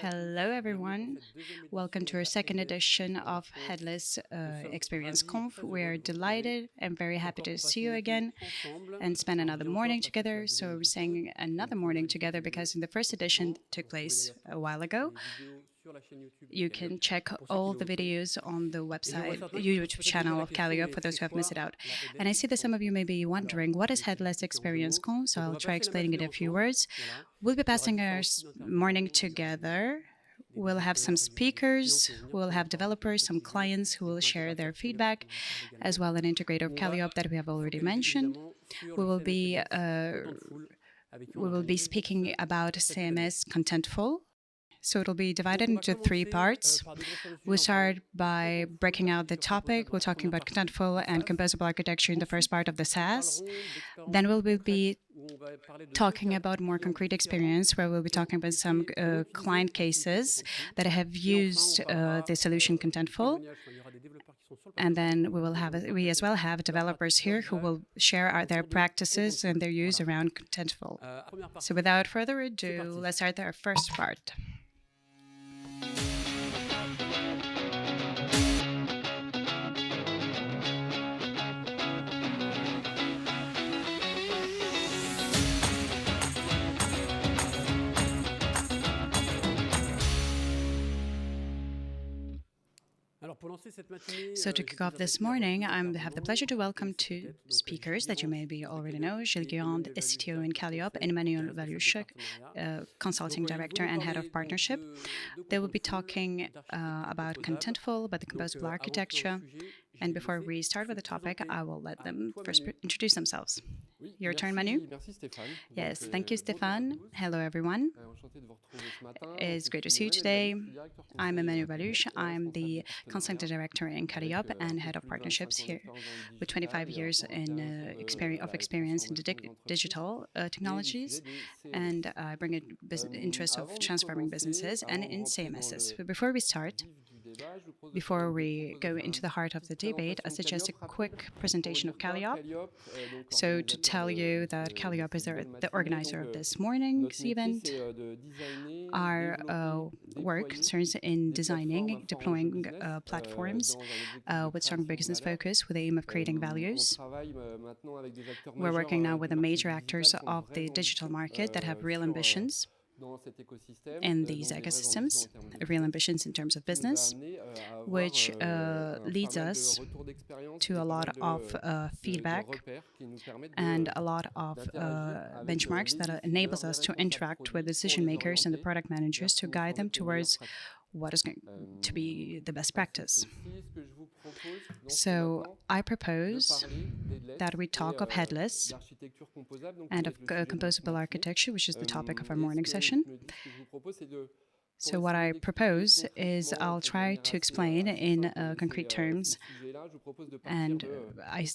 Hello, everyone. Welcome to our second edition of Headless Experience Conf. We're delighted and very happy to see you again and spend another morning together. So we're saying another morning together because in the first edition took place a while ago. You can check all the videos on the website, YouTube channel of Kaliop for those who have missed it out. And I see that some of you may be wondering, what is Headless Experience Conf? So I'll try explaining it in a few words. We'll be passing our morning together. We'll have some speakers, we'll have developers, some clients who will share their feedback, as well as an integrator of Kaliop that we have already mentioned. We will be speaking about CMS Contentful. So it'll be divided into three parts. We'll start by breaking out the topic. We're talking about Contentful and composable architecture in the first part of the SaaS. Then we'll be talking about more concrete experience, where we'll be talking about some client cases that have used the solution Contentful. And then we as well have developers here who will share their practices and their use around Contentful. So without further ado, let's start our first part. So to kick off this morning, I have the pleasure to welcome two speakers that you maybe already know, Gilles Guirand, CTO in Kaliop, and Emmanuel Valluche, Consulting Director and Head of Partnership. They will be talking about Contentful, about the composable architecture. And before we start with the topic, I will let them first introduce themselves. Your turn, Manu. Yes, thank you, Stéphane. Hello, everyone. It's great to see you today. I'm Emmanuel Valluche. I'm the Consulting Director in Kaliop and Head of Partnerships here, with 25 years of experience in digital technologies, and I bring an interest of transforming businesses and in CMSs. But before we start, before we go into the heart of the debate, I suggest a quick presentation of Kaliop. So to tell you that Kaliop is the organizer of this morning's event. Our work concerns in designing, deploying platforms with strong business focus with the aim of creating values. We're working now with the major actors of the digital market that have real ambitions in these ecosystems, real ambitions in terms of business, which leads us to a lot of feedback and a lot of benchmarks that enables us to interact with decision makers and the product managers to guide them towards what is going to be the best practice. So I propose that we talk of headless and of composable architecture, which is the topic of our morning session. So what I propose is I'll try to explain in concrete terms, and I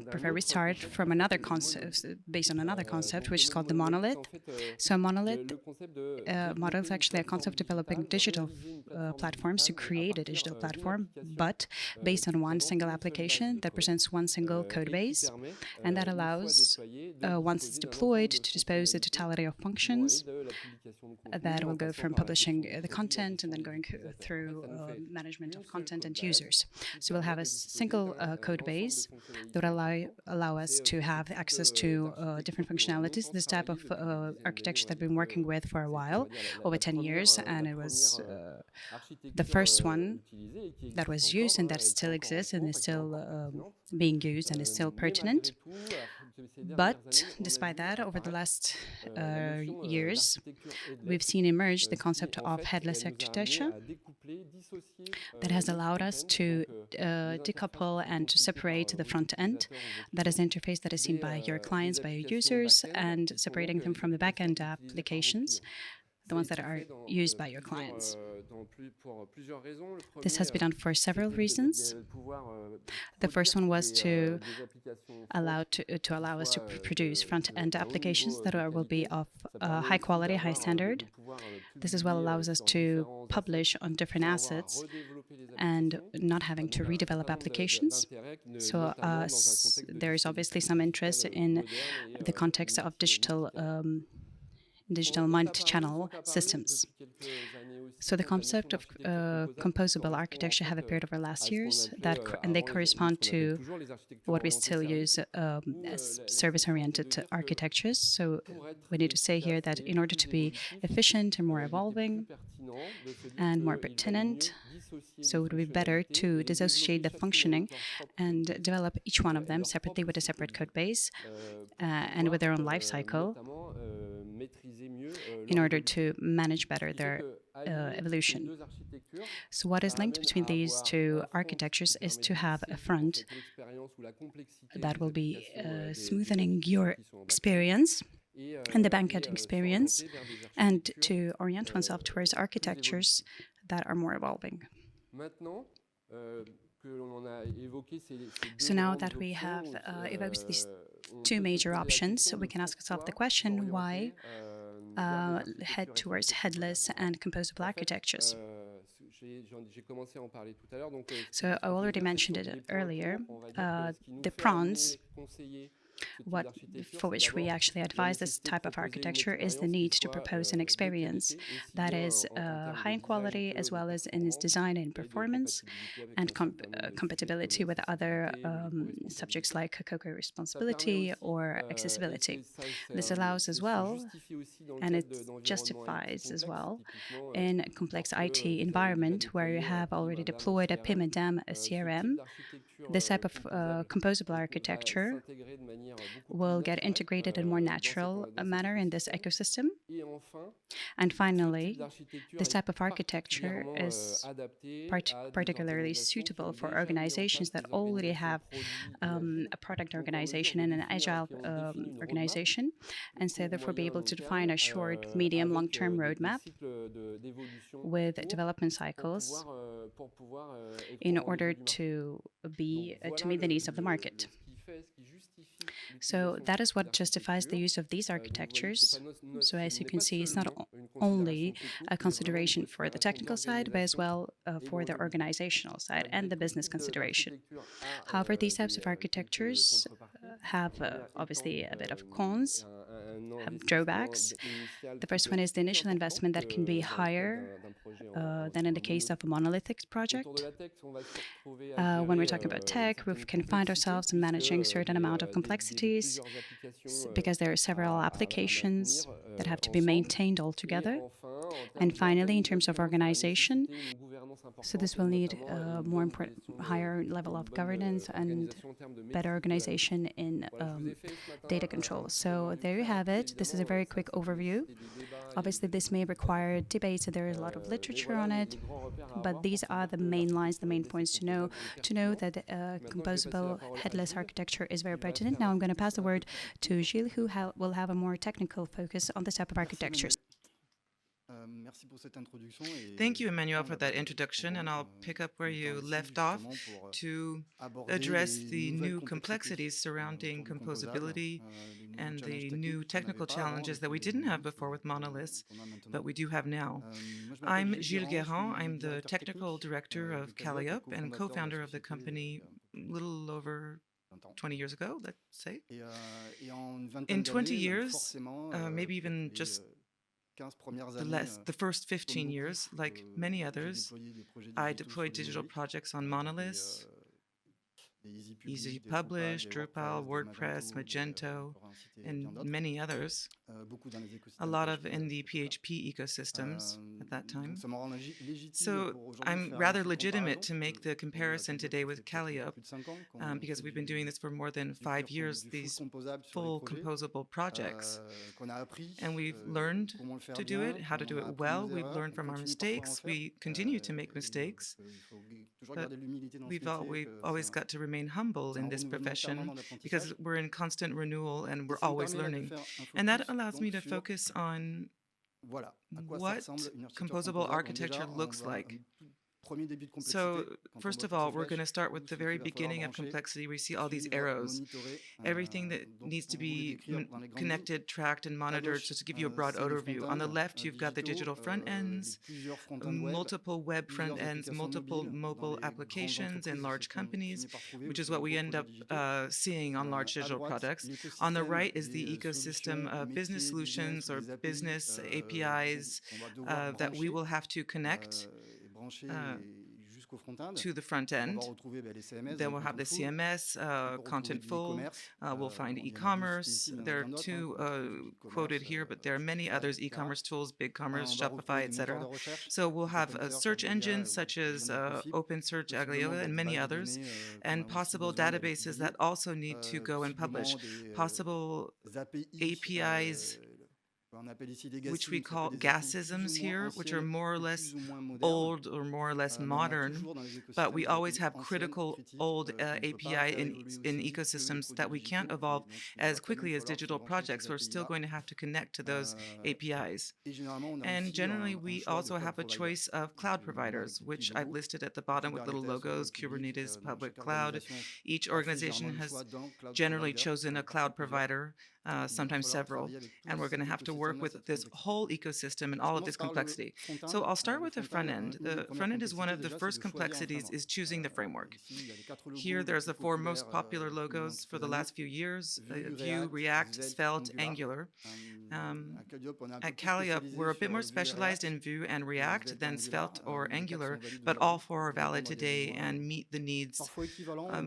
prefer we start from another concept, based on another concept, which is called the monolith. So monolith model is actually a concept of developing digital platforms to create a digital platform, but based on one single application that presents one single code base, and that allows, once it's deployed, to dispose the totality of functions that will go from publishing the content and then going through management of content and users. So we'll have a single code base that will allow us to have access to different functionalities. This type of architecture that I've been working with for a while, over 10 years, and it was the first one that was used and that still exists and is still being used and is still pertinent. But despite that, over the last years, we've seen emerge the concept of headless architecture that has allowed us to decouple and to separate the front end, that is the interface that is seen by your clients, by your users, and separating them from the back-end applications, the ones that are used by your clients. This has been done for several reasons. The first one was to allow us to produce front-end applications that will be of high quality, high standard. This as well allows us to publish on different assets and not having to redevelop applications. So there is obviously some interest in the context of digital digital multi-channel systems. So the concept of composable architecture have appeared over last years, and they correspond to what we still use as service-oriented architectures. So we need to say here that in order to be efficient and more evolving and more pertinent, so it would be better to dissociate the functioning and develop each one of them separately with a separate code base and with their own life cycle in order to manage better their evolution. So what is linked between these two architectures is to have a front that will be smoothing your experience and the backend experience, and to orient oneself towards architectures that are more evolving. So now that we have evoked these two major options, we can ask ourselves the question, why head towards headless and composable architectures? So I already mentioned it earlier. The prawns for which we actually advise this type of architecture is the need to propose an experience that is high in quality as well as in its design and performance, and compatibility with other subjects like co-responsibility or accessibility. This allows as well, and it justifies as well, in a complex IT environment where you have already deployed a PIM and DAM, a CRM. This type of composable architecture will get integrated in a more natural manner in this ecosystem. And finally, this type of architecture is particularly suitable for organizations that already have a product organization and an agile organization, and so therefore be able to define a short, medium, long-term roadmap with development cycles in order to meet the needs of the market. So that is what justifies the use of these architectures. So as you can see, it's not only a consideration for the technical side, but as well for the organizational side and the business consideration. However, these types of architectures have obviously a bit of cons, have drawbacks. The first one is the initial investment that can be higher than in the case of a monolithic project. When we're talking about tech, we can find ourselves in managing a certain amount of complexities because there are several applications that have to be maintained all together. And finally, in terms of organization, so this will need a more important, higher level of governance and better organization in data control. So there you have it. This is a very quick overview. Obviously, this may require debates, and there is a lot of literature on it, but these are the main lines, the main points to know that composable headless architecture is very pertinent. Now I'm going to pass the word to Gilles, who will have a more technical focus on this type of architectures. Thank you, Emmanuel, for that introduction, and I'll pick up where you left off to address the new complexities surrounding composability and the new technical challenges that we didn't have before with monoliths, but we do have now. I'm Gilles Guirand. I'm the technical director of Kaliop and co-founder of the company a little over 20 years ago, let's say. In 20 years, maybe even just the first 15 years, like many others, I deployed digital projects on monoliths, Easy Publish, Drupal, WordPress, Magento, and many others. A lot of in the PHP ecosystems at that time. So I'm rather legitimate to make the comparison today with Kaliop because we've been doing this for more than 5 years, these full composable projects. And we've learned to do it, how to do it well. We've learned from our mistakes. We continue to make mistakes. But we've always got to remain humble in this profession because we're in constant renewal and we're always learning. And that allows me to focus on what composable architecture looks like. So, first of all, we're going to start with the very beginning of complexity. We see all these arrows, everything that needs to be connected, tracked, and monitored. So, to give you a broad overview, on the left, you've got the digital front ends, multiple web front ends, multiple mobile applications in large companies, which is what we end up seeing on large digital products. On the right is the ecosystem of business solutions or business APIs that we will have to connect to the front end. Then we'll have the CMS, Contentful. We'll find e-commerce. There are two quoted here, but there are many others: e-commerce tools, BigCommerce, Shopify, etc. So we'll have search engines such as OpenSearch, Agliola, and many others, and possible databases that also need to go and publish. Possible APIs, which we call gasisms here, which are more or less old or more or less modern, but we always have critical old API in ecosystems that we can't evolve as quickly as digital projects. We're still going to have to connect to those APIs. And generally, we also have a choice of cloud providers, which I've listed at the bottom with little logos: Kubernetes, public cloud. Each organization has generally chosen a cloud provider, sometimes several, and we're going to have to work with this whole ecosystem and all of this complexity. So I'll start with the front end. The front end is one of the first complexities, is choosing the framework. Here there's the four most popular logos for the last few years: Vue, React, Svelte, Angular. At Kaliop, we're a bit more specialized in Vue and React than Svelte or Angular, but all four are valid today and meet the needs,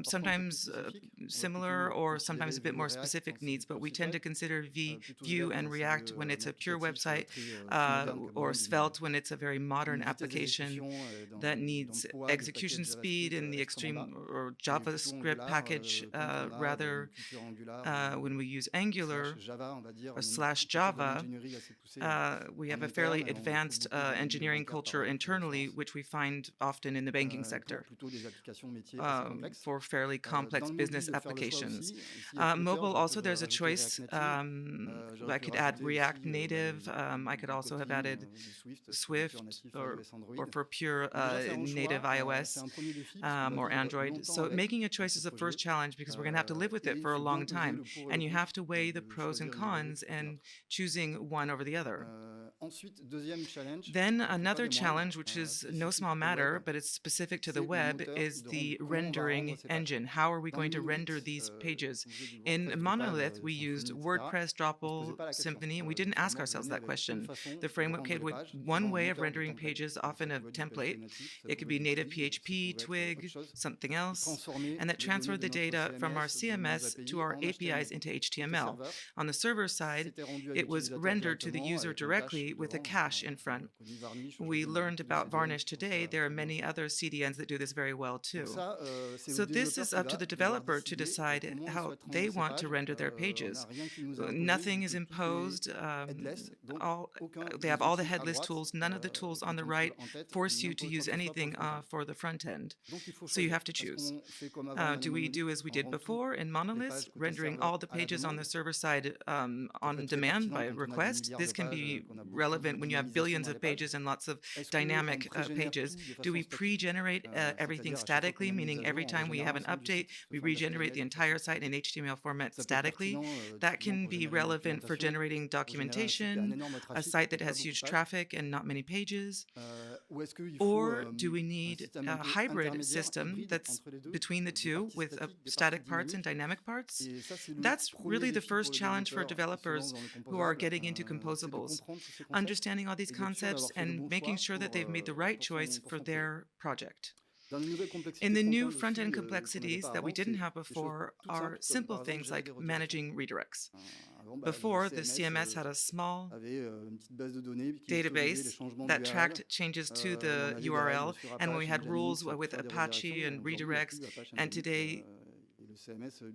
sometimes similar or sometimes a bit more specific needs, but we tend to consider Vue and React when it's a pure website, or Svelte when it's a very modern application that needs execution speed in the extreme, or JavaScript package rather. When we use Angular or /Java, we have a fairly advanced engineering culture internally, which we find often in the banking sector for fairly complex business applications. Mobile also, there's a choice. I could add React Native. I could also have added Swift, or for pure native iOS or Android. So making a choice is the first challenge, because we're going to have to live with it for a long time, and you have to weigh the pros and cons and choosing one over the other. Then another challenge, which is no small matter, but it's specific to the web, is the rendering engine. How are we going to render these pages? In Monolith, we used WordPress, Drupal, Symfony, and we didn't ask ourselves that question. The framework came with one way of rendering pages, often a template. It could be native PHP, Twig, something else, and that transferred the data from our CMS to our APIs into HTML. On the server side, it was rendered to the user directly with a cache in front. We learned about Varnish today. There are many other CDNs that do this very well too. So this is up to the developer to decide how they want to render their pages. Nothing is imposed. They have all the headless tools. None of the tools on the right force you to use anything for the front end. So you have to choose. Do we do as we did before in Monolith, rendering all the pages on the server side on demand by request? This can be relevant when you have billions of pages and lots of dynamic pages. Do we pre-generate everything statically, meaning every time we have an update, we regenerate the entire site in HTML format statically? That can be relevant for generating documentation, a site that has huge traffic and not many pages. Or do we need a hybrid system that's between the two, with static parts and dynamic parts? That's really the first challenge for developers who are getting into composables, understanding all these concepts and making sure that they've made the right choice for their project. In the new front-end complexities that we didn't have before are simple things like managing redirects. Before, the CMS had a small database that tracked changes to the URL, and when we had rules with Apache and redirects, and today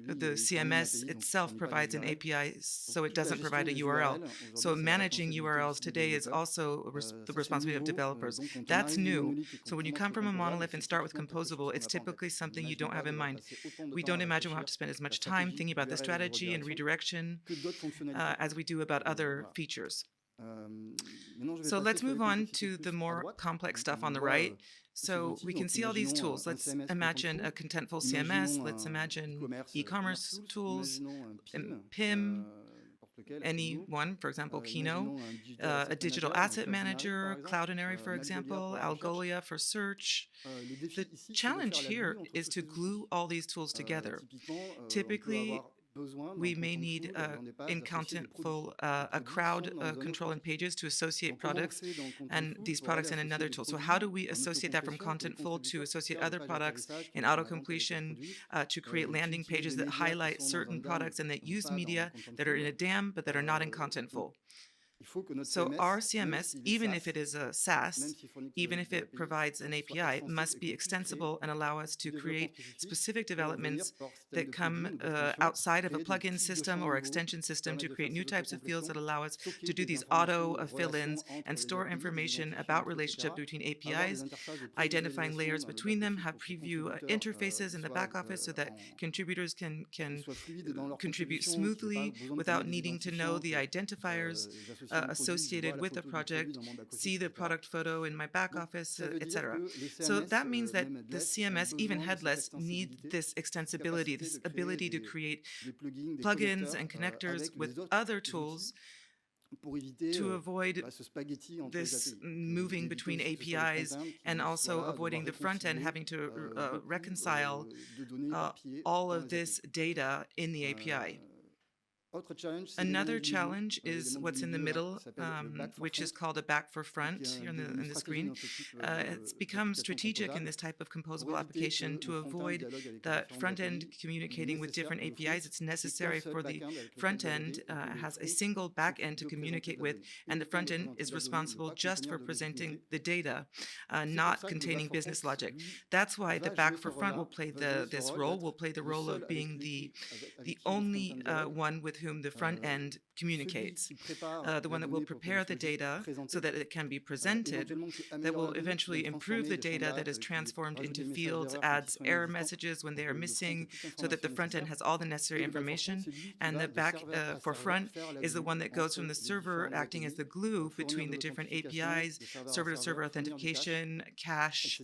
the CMS itself provides an API, so it doesn't provide a URL. So managing URLs today is also the responsibility of developers. That's new. So when you come from a monolith and start with composable, it's typically something you don't have in mind. We don't imagine we'll have to spend as much time thinking about the strategy and redirection as we do about other features. So let's move on to the more complex stuff on the right. So we can see all these tools. Let's imagine a Contentful CMS. Let's imagine e-commerce tools, PIM, any one, for example, Kino, a digital asset manager, Cloudinary, for example, Algolia for search. The challenge here is to glue all these tools together. Typically, we may need in Contentful a crowd control in pages to associate products and these products in another tool. So how do we associate that from Contentful to associate other products in auto-completion to create landing pages that highlight certain products and that use media that are in a DAM but that are not in Contentful? So our CMS, even if it is a SaaS, even if it provides an API, must be extensible and allow us to create specific developments that come outside of a plugin system or extension system to create new types of fields that allow us to do these auto fill-ins and store information about relationship between APIs, identifying layers between them, have preview interfaces in the back office so that contributors can contribute smoothly without needing to know the identifiers associated with the project, see the product photo in my back office, etc. So that means that the CMS, even headless, need this extensibility, this ability to create plugins and connectors with other tools to avoid this moving between APIs and also avoiding the front end having to reconcile all of this data in the API. Another challenge is what's in the middle, which is called a back for front here on the screen. It's become strategic in this type of composable application to avoid the front end communicating with different APIs. It's necessary for the front end has a single back end to communicate with, and the front end is responsible just for presenting the data, not containing business logic. That's why the back for front will play this role, will play the role of being the only one with whom the front end communicates, the one that will prepare the data so that it can be presented, that will eventually improve the data that is transformed into fields, adds error messages when they are missing, so that the front end has all the necessary information, and the back for front is the one that goes from the server acting as the glue between the different APIs, server-to-server authentication, cache.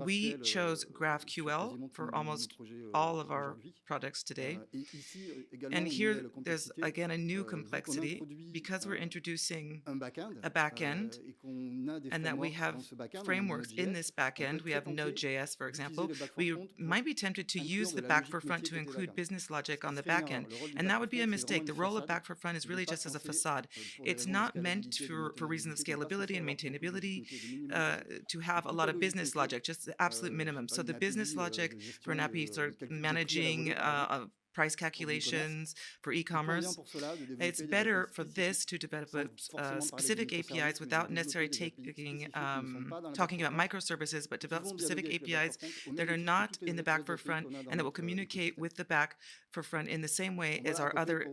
We chose GraphQL for almost all of our projects today. And here there's again a new complexity because we're introducing a backend and that we have frameworks in this backend. We have Node.js, for example. We might be tempted to use the back for front to include business logic on the backend. And that would be a mistake. The role of back for front is really just as a facade. It's not meant for reasons of scalability and maintainability to have a lot of business logic, just the absolute minimum. So the business logic for an API sort of managing price calculations for e-commerce. It's better for this to develop specific APIs without necessarily talking about microservices, but develop specific APIs that are not in the back for front and that will communicate with the back for front in the same way as our other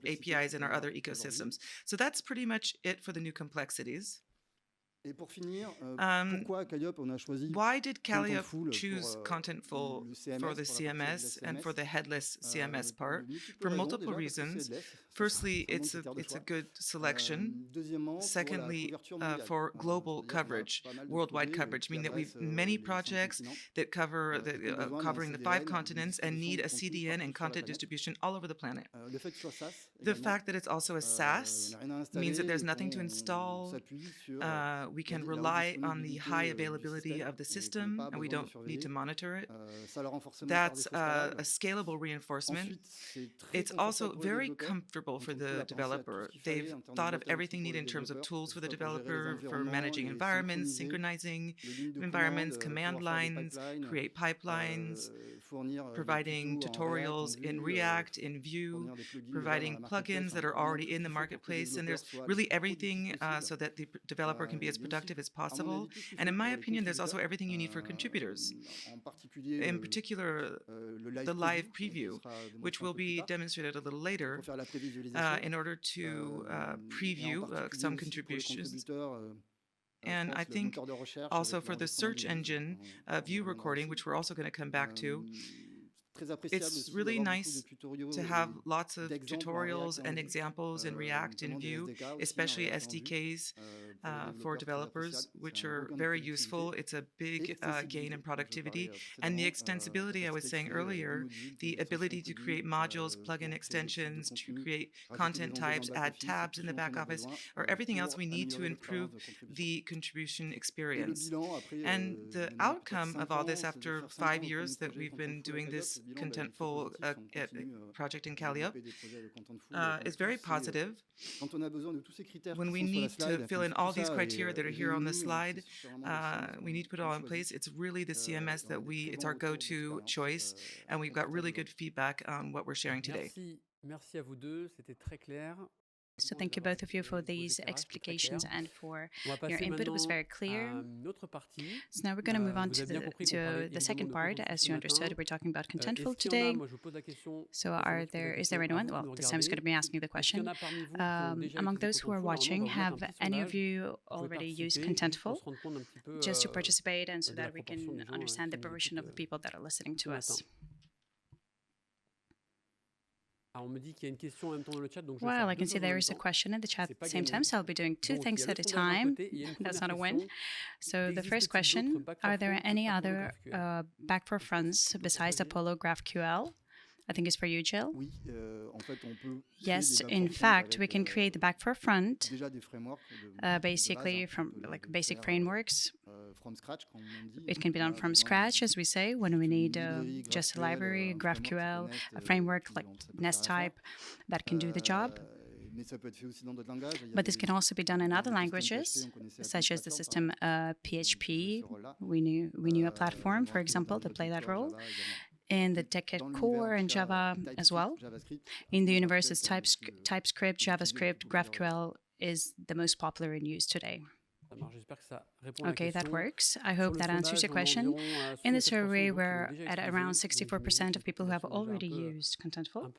APIs in our other ecosystems. So that's pretty much it for the new complexities. Why did Kaliop choose Contentful for the CMS and for the Headless CMS part? For multiple reasons. Firstly, it's a good selection. Secondly, for global coverage, worldwide coverage, meaning that we've many projects that covering the 5 continents and need a CDN and content distribution all over the planet. The fact that it's also a SaaS means that there's nothing to install. We can rely on the high availability of the system, and we don't need to monitor it. That's a scalable reinforcement. It's also very comfortable for the developer. They've thought of everything needed in terms of tools for the developer, for managing environments, synchronizing environments, command lines, create pipelines, providing tutorials in React, in Vue, providing plugins that are already in the marketplace. And there's really everything so that the developer can be as productive as possible. And in my opinion, there's also everything you need for contributors. In particular, the live preview, which will be demonstrated a little later in order to preview some contributions. And I think also for the search engine view recording, which we're also going to come back to, it's really nice to have lots of tutorials and examples in React and Vue, especially SDKs for developers, which are very useful. It's a big gain in productivity. And the extensibility I was saying earlier, the ability to create modules, plugin extensions, to create content types, add tabs in the back office, or everything else we need to improve the contribution experience. And the outcome of all this after 5 years that we've been doing this Contentful project in Kaliop is very positive. When we need to fill in all these criteria that are here on the slide, we need to put it all in place. It's really the CMS that it's our go-to choice, and we've got really good feedback on what we're sharing today. Merci à vous deux, c'était très clair. So thank you both of you for these explications and for your input. It was very clear. So now we're going to move on to the second part. As you understood, we're talking about Contentful today. So is there anyone? Well, this time is going to be asking the question. Among those who are watching, have any of you already used Contentful? Just to participate and so that we can understand the proportion of the people that are listening to us. Well, I can see there is a question in the chat at the same time, so I'll be doing two things at a time. That's not a win. So the first question, are there any other back for fronts besides Apollo GraphQL? I think it's for you, Gilles. Yes, in fact, we can create the back for front, basically from like basic frameworks. It can be done from scratch, as we say, when we need just a library, GraphQL, a framework like Nest type that can do the job. But this can also be done in other languages, such as the system PHP. We knew a platform, for example, to play that role. In the Decade Core and Java as well. In the universes, TypeScript, JavaScript, GraphQL is the most popular in use today. Okay, that works. I hope that answers your question. In the survey, we're at around 64% of people who have already used Contentful.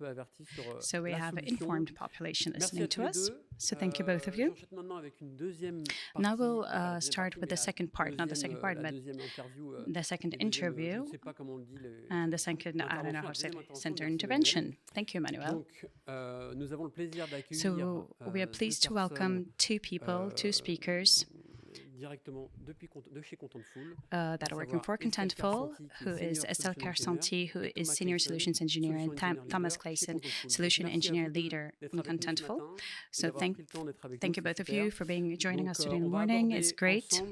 So we have an informed population listening to us. So thank you, both of you. Now we'll start with the second part, not the second part, but the second interview and the second, I don't know how to say it, center intervention. Thank you, Emmanuel. So we are pleased to welcome two speakers that are working for Contentful, who is Estelle Karsanti, who is Senior Solutions Engineer, and Thomas Clayson, Solution Engineer Leader in Contentful. So thank you both of you for joining us today in the morning. It's great.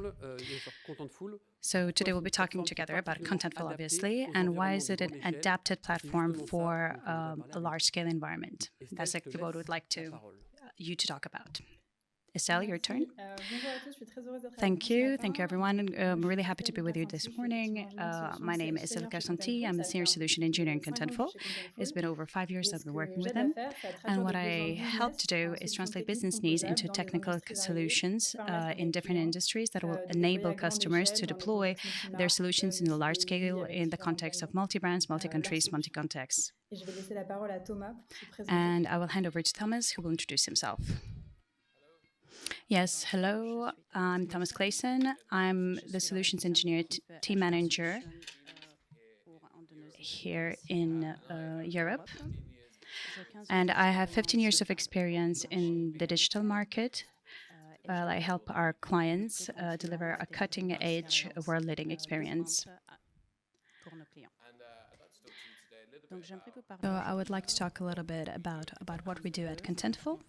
So today we'll be talking together about Contentful, obviously, and why is it an adapted platform for a large-scale environment? That's what we'd like you to talk about. Estelle, your turn. Thank you. Thank you, everyone. I'm really happy to be with you this morning. My name is Estelle Karsanti. I'm the Senior Solution Engineer in Contentful. It's been over 5 years that I've been working with them. And what I help to do is translate business needs into technical solutions in different industries that will enable customers to deploy their solutions in a large scale in the context of multi-brands, multi-countries, multi-contexts. And I will hand over to Thomas, who will introduce himself. Yes, hello, I'm Thomas Clayson. I'm the Solutions Engineer Team Manager here in Europe. And I have 15 years of experience in the digital market. I help our clients deliver a cutting-edge, world-leading experience. So I would like to talk a little bit about what we do at Contentful.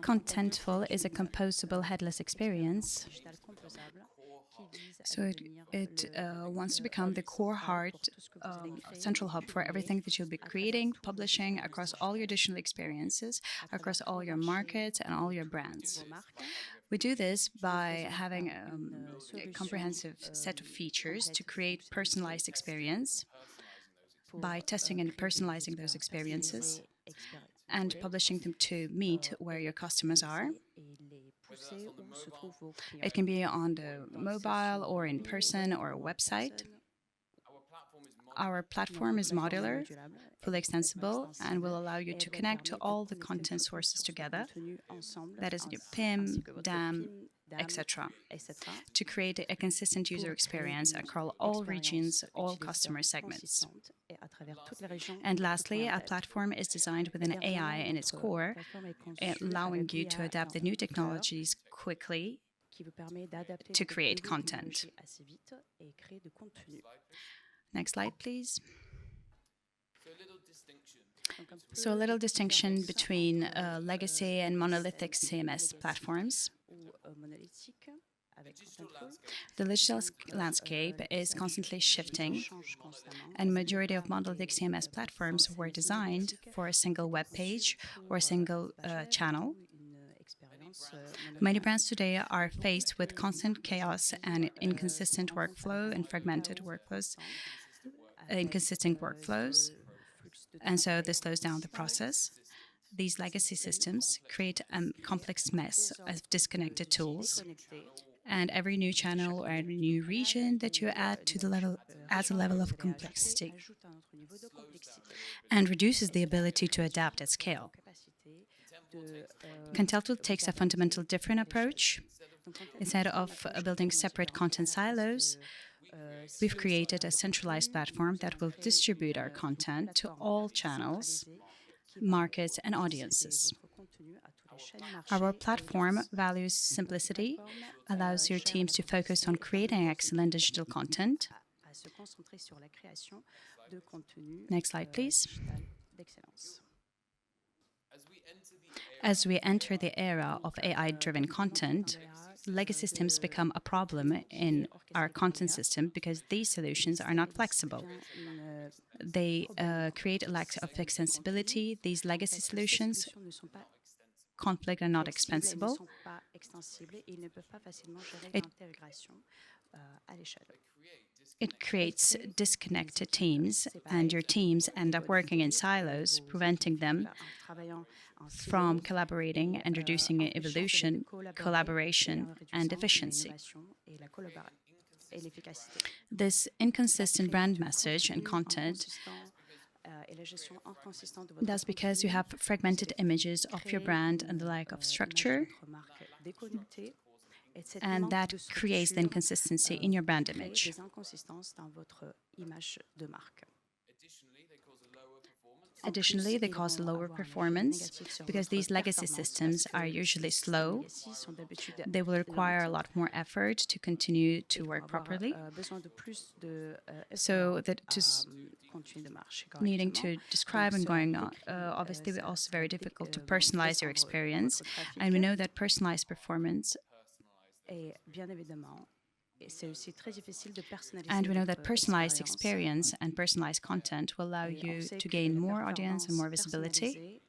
Contentful is a composable headless experience. So it wants to become the core heart, central hub for everything that you'll be creating, publishing across all your digital experiences, across all your markets and all your brands. We do this by having a comprehensive set of features to create personalized experience, by testing and personalizing those experiences, and publishing them to meet where your customers are. It can be on the mobile or in person or a website. Our platform is modular, fully extensible, and will allow you to connect to all the content sources together. That is your PIM, DAM, etc., to create a consistent user experience across all regions, all customer segments. And lastly, a platform is designed with an AI in its core, allowing you to adapt the new technologies quickly to create content. Next slide, please. So a little distinction between legacy and monolithic CMS platforms. The digital landscape is constantly shifting, and majority of monolithic CMS platforms were designed for a single web page or a single channel. Many brands today are faced with constant chaos and inconsistent workflow and fragmented workflows, inconsistent workflows, and so this slows down the process. These legacy systems create a complex mess of disconnected tools, and every new channel or every new region that you add to the level adds a level of complexity and reduces the ability to adapt at scale. Contentful takes a fundamental different approach. Instead of building separate content silos, we've created a centralized platform that will distribute our content to all channels, markets, and audiences. Our platform values simplicity, allows your teams to focus on creating excellent digital content. Next slide, please. As we enter the era of AI-driven content, legacy systems become a problem in our content system because these solutions are not flexible. They create a lack of extensibility. These legacy solutions conflict are not extensible. It creates disconnected teams, and your teams end up working in silos, preventing them from collaborating and reducing evolution, collaboration, and efficiency. This inconsistent brand message and content, that's because you have fragmented images of your brand and the lack of structure, and that creates the inconsistency in your brand image. Additionally, they cause lower performance because these legacy systems are usually slow. They will require a lot more effort to continue to work properly. So that just needing to describe and going on, obviously, it's also very difficult to personalize your experience. And we know that personalized performance and we know that personalized experience and personalized content will allow you to gain more audience and more visibility.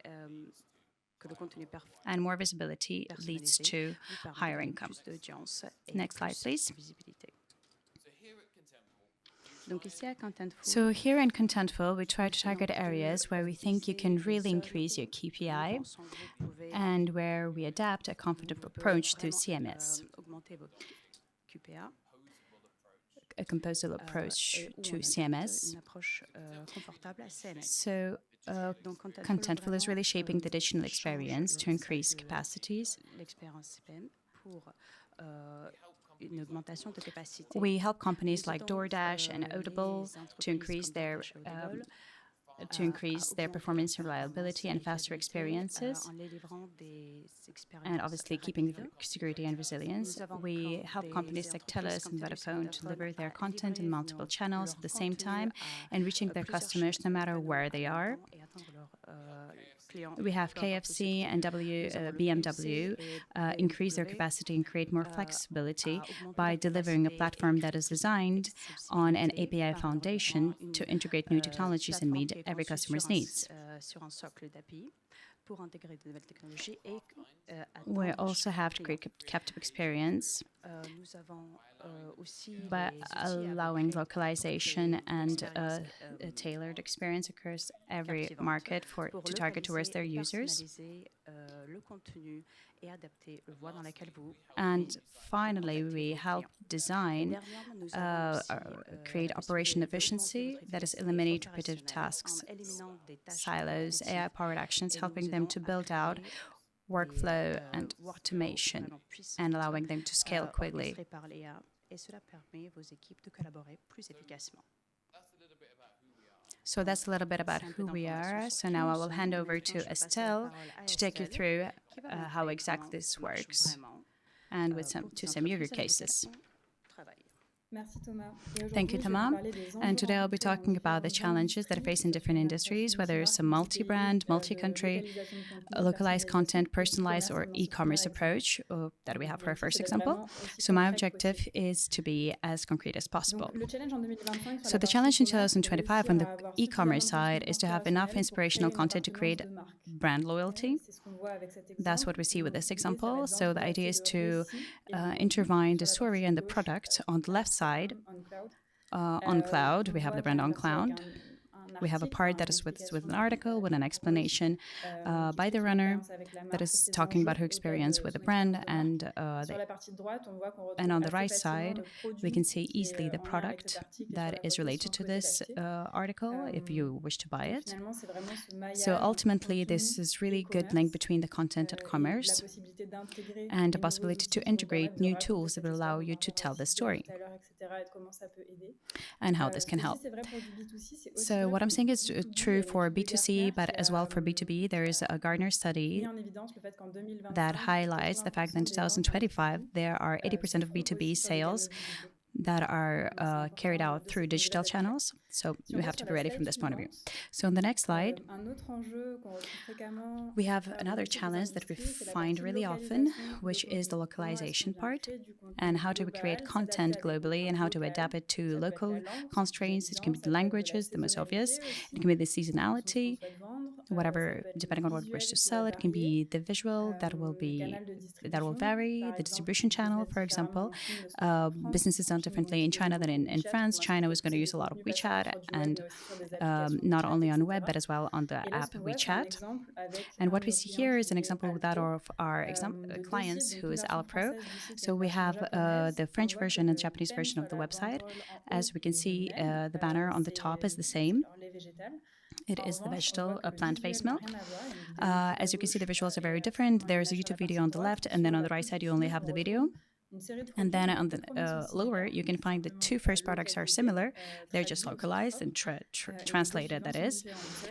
And more visibility leads to higher income. Next slide, please. So here in Contentful, we try to target areas where we think you can really increase your KPI and where we adapt a comfortable approach to CMS. A composable approach to CMS. So Contentful is really shaping the digital experience to increase capacities. We help companies like DoorDash and Audible to increase their performance, reliability, and faster experiences, and obviously keeping the security and resilience. We help companies like TELUS and Vodafone to deliver their content in multiple channels at the same time and reaching their customers no matter where they are. We have KFC and BMW increase their capacity and create more flexibility by delivering a platform that is designed on an API foundation to integrate new technologies and meet every customer's needs. We also have to create captive experience by allowing localization and a tailored experience across every market to target towards their users. And finally, we help design, create operation efficiency that is eliminate repetitive tasks, silos, AI-powered actions, helping them to build out workflow and automation, and allowing them to scale quickly. So that's a little bit about who we are. So now I will hand over to Estelle to take you through how exactly this works and with some user cases. Thank you, Thomas. And today I'll be talking about the challenges that are faced in different industries, whether it's a multi-brand, multi-country, localized content, personalized, or e-commerce approach that we have for our first example. So my objective is to be as concrete as possible. So the challenge in 2025 on the e-commerce side is to have enough inspirational content to create brand loyalty. That's what we see with this example. So the idea is to intertwine the story and the product on the left side. On cloud, we have the brand on cloud. We have a part that is with an article, with an explanation by the runner that is talking about her experience with the brand. And on the right side, we can see easily the product that is related to this article if you wish to buy it. So ultimately, this is really good link between the content and commerce and the possibility to integrate new tools that will allow you to tell the story and how this can help. So what I'm saying is true for B2C, but as well for B2B. There is a Gartner study that highlights the fact that in 2025, there are 80% of B2B sales that are carried out through digital channels. So we have to be ready from this point of view. So on the next slide, we have another challenge that we find really often, which is the localization part. And how do we create content globally and how to adapt it to local constraints? It can be the languages, the most obvious. It can be the seasonality, whatever, depending on what we wish to sell. It can be the visual that will vary, the distribution channel, for example. Businesses done differently in China than in France. China was going to use a lot of WeChat, and not only on web, but as well on the app WeChat. And what we see here is an example of that of our clients, who is Alpro. So we have the French version and Japanese version of the website. As we can see, the banner on the top is the same. It is the vegetable plant-based milk. As you can see, the visuals are very different. There's a YouTube video on the left, and then on the right side, you only have the video. And then on the lower, you can find the two first products are similar. They're just localized and translated, that is.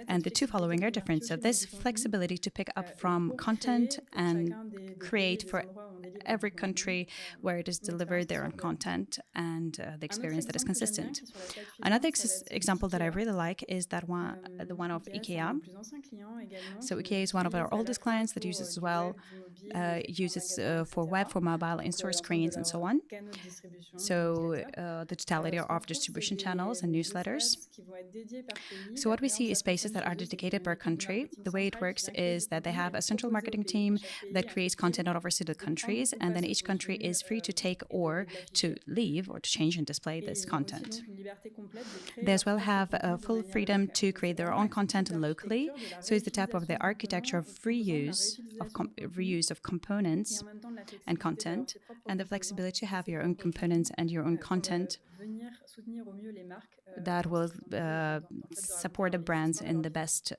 And the two following are different. So this flexibility to pick up from content and create for every country where it is delivered their own content and the experience that is consistent. Another example that I really like is the one of IKEA. So IKEA is one of our oldest clients that uses as well, uses for web, for mobile, in-store screens, and so on. So the totality of distribution channels and newsletters. So what we see is spaces that are dedicated per country. The way it works is that they have a central marketing team that creates content out of the countries, and then each country is free to take or to leave or to change and display this content. They as well have full freedom to create their own content locally. So it's the type of the architecture of reuse of components and content, and the flexibility to have your own components and your own content that will support the brands in the best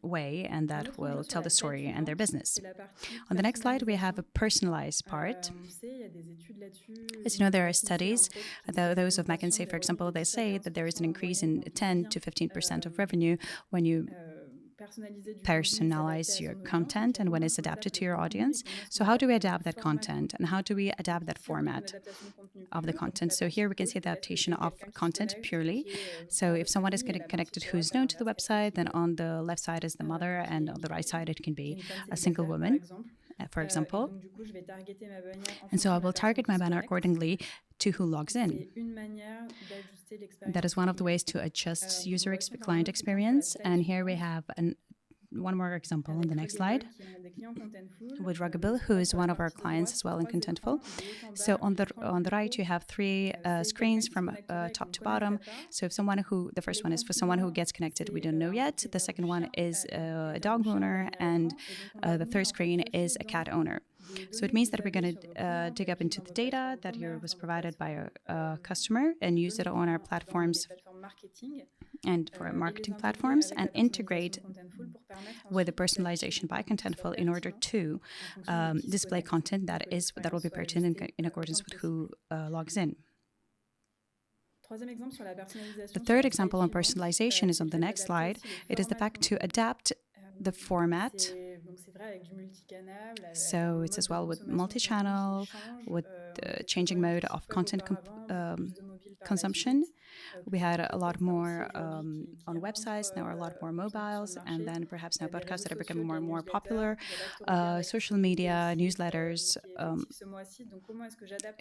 way, and that will tell the story and their business. On the next slide, we have a personalized part. As you know, there are studies, those of McKinsey, for example, they say that there is an increase in 10 to 15% of revenue when you personalize your content and when it's adapted to your audience. So how do we adapt that content and how do we adapt that format of the content? So here we can see adaptation of content purely. So if someone is connected who's known to the website, then on the left side is the mother, and on the right side it can be a single woman, for example. And so I will target my banner accordingly to who logs in. That is one of the ways to adjust client experience. And here we have one more example on the next slide with Ruggable, who is one of our clients as well in Contentful. So on the right, you have three screens from top to bottom. So if the first one is for someone who gets connected, we don't know yet. The second one is a dog owner, and the third screen is a cat owner. So it means that we're going to dig up into the data that was provided by a customer and use it on our platforms and for our marketing platforms, and integrate with the personalization by Contentful in order to display content that will be pertinent in accordance with who logs in. The third example on personalization is on the next slide. It is the fact to adapt the format. So it's as well with multi-channel, with the changing mode of content consumption. We had a lot more on websites, now are a lot more mobiles, and then perhaps now podcasts that are becoming more and more popular, social media, newsletters,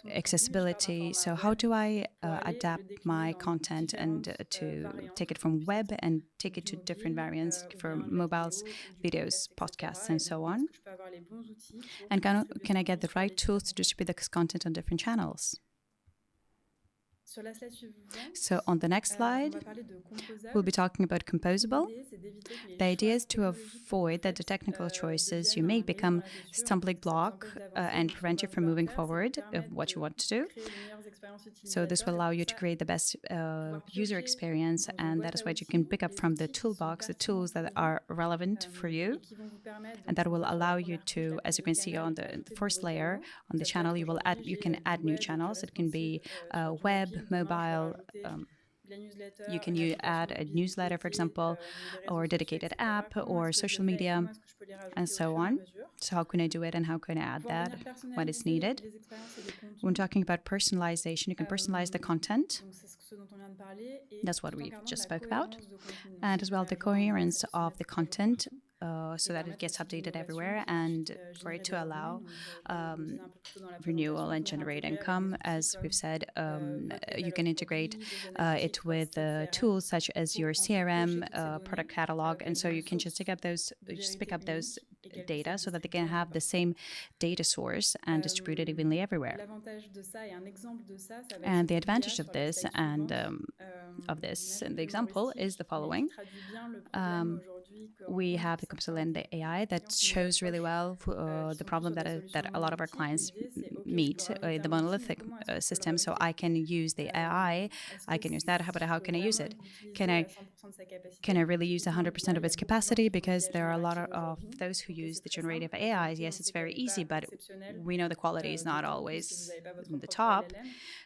accessibility. So how do I adapt my content and to take it from web and take it to different variants for mobiles, videos, podcasts, and so on? And can I get the right tools to distribute this content on different channels? So on the next slide, we'll be talking about Composable. The idea is to avoid that the technical choices you make become stumbling block and prevent you from moving forward of what you want to do. So this will allow you to create the best user experience, and that is what you can pick up from the toolbox, the tools that are relevant for you. And that will allow you to, as you can see on the first layer, on the channel, you can add new channels. It can be web, mobile. You can add a newsletter, for example, or a dedicated app, or social media, and so on. So how can I do it, and how can I add that when it's needed? When talking about personalization, you can personalize the content. That's what we just spoke about. And as well, the coherence of the content so that it gets updated everywhere, and for it to allow renewal and generate income. As we've said, you can integrate it with tools such as your CRM, product catalog, and so you can just pick up those data so that they can have the same data source and distribute it evenly everywhere. And the advantage of this and the example is the following. We have the Composable and the AI that shows really well the problem that a lot of our clients meet, the Monolithic system. So I can use the AI, I can use that, but how can I use it? Can I really use 100% of its capacity? Because there are a lot of those who use the generative AI. Yes, it's very easy, but we know the quality is not always the top,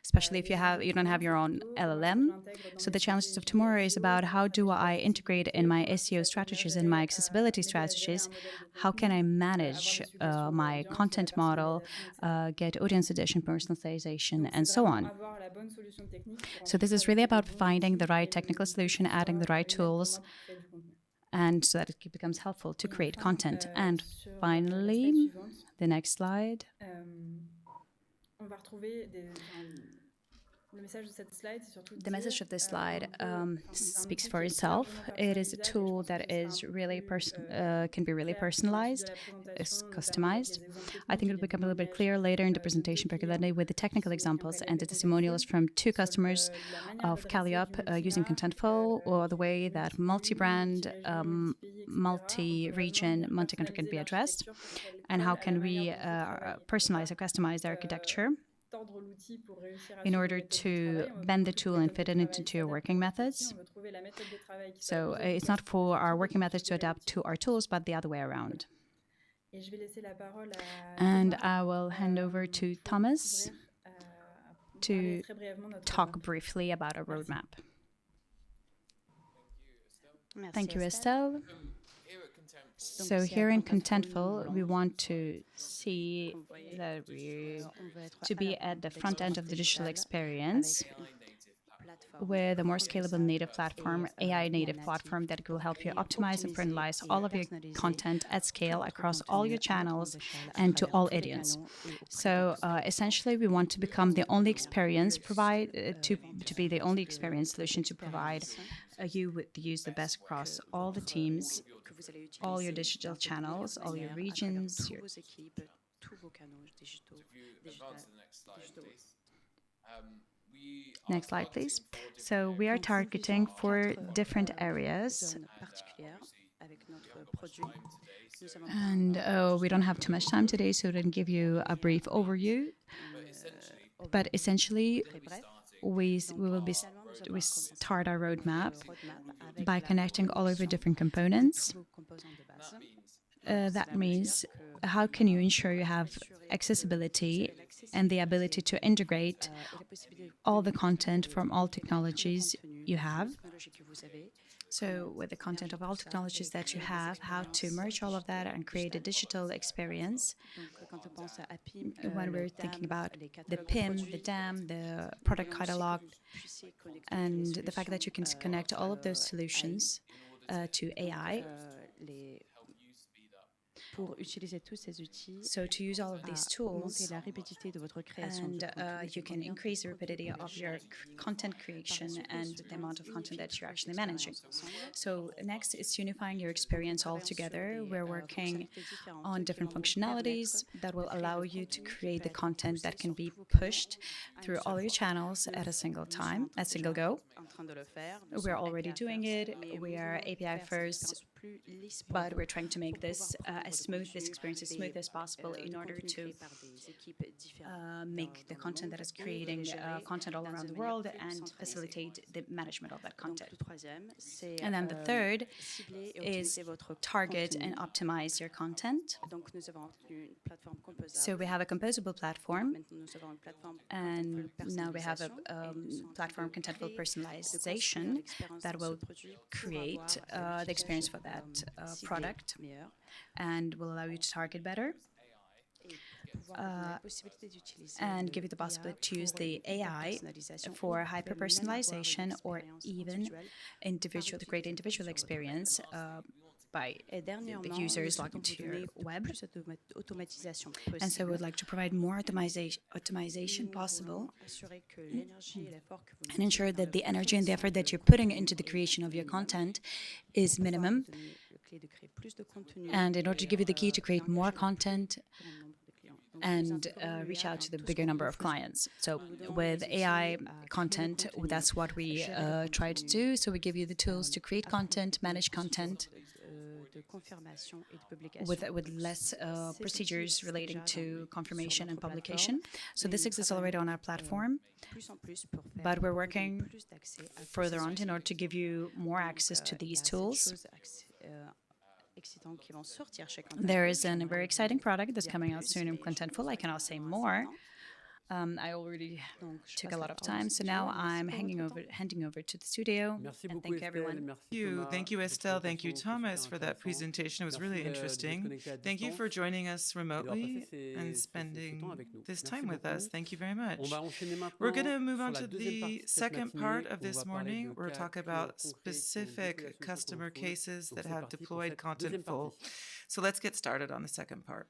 especially if you don't have your own LLM. So the challenges of tomorrow is about how do I integrate in my SEO strategies and my accessibility strategies, how can I manage my content model, get audience addition, personalization, and so on. So this is really about finding the right technical solution, adding the right tools, and so that it becomes helpful to create content. And finally, the next slide. The message of this slide speaks for itself. It is a tool that is really can be really personalized, is customized. I think it will become a little bit clearer later in the presentation, particularly with the technical examples and the testimonials from 2 customers of Kaliop using Contentful, or the way that multi-brand, multi-region, multi-country can be addressed, and how can we personalize or customize the architecture in order to bend the tool and fit it into your working methods. So it's not for our working methods to adapt to our tools, but the other way around. And I will hand over to Thomas to talk briefly about our roadmap. Thank you, Estelle. So here in Contentful, we want to see that to be at the front end of the digital experience with a more scalable native platform, AI native platform that will help you optimize and personalize all of your content at scale across all your channels and to all audience. So essentially, we want to become the only experience to be the only experience solution to provide you with use the best across all the teams, all your digital channels, all your regions. Next slide, please. So we are targeting 4 different areas. And we don't have too much time today, so I didn't give you a brief overview. But essentially, we will be we start our roadmap by connecting all of the different components. That means how can you ensure you have accessibility and the ability to integrate all the content from all technologies you have. So with the content of all technologies that you have, how to merge all of that and create a digital experience. When we're thinking about the PIM, the DAM, the product catalog, and the fact that you can connect all of those solutions to AI. So to use all of these tools, and you can increase the rapidity of your content creation and the amount of content that you're actually managing. So next is unifying your experience all together. We're working on different functionalities that will allow you to create the content that can be pushed through all your channels at a single time, a single go. We're already doing it. We are API first, but we're trying to make this this experience as smooth as possible in order to make the content that is creating content all around the world and facilitate the management of that content. And then the third is target and optimize your content. So we have a composable platform, and now we have a platform, Contentful Personalization, that will create the experience for that product and will allow you to target better and give you the possibility to use the AI for hyper-personalization or even the great individual experience by the users logging to your web. And so we would like to provide more automation possible and ensure that the energy and the effort that you're putting into the creation of your content is minimum. And in order to give you the key to create more content and reach out to the bigger number of clients. So with AI content, that's what we try to do. So we give you the tools to create content, manage content, with less procedures relating to confirmation and publication. So this exists already on our platform, but we're working further on in order to give you more access to these tools. There is a very exciting product that's coming out soon in Contentful. I cannot say more. I already took a lot of time, so now I'm handing over to the studio. And thank you, everyone. Thank you, Estelle. Thank you, Thomas, for that presentation. It was really interesting. Thank you for joining us remotely and spending this time with us. Thank you very much. We're going to move on to the second part of this morning. We'll talk about specific customer cases that have deployed Contentful. So let's get started on the second part.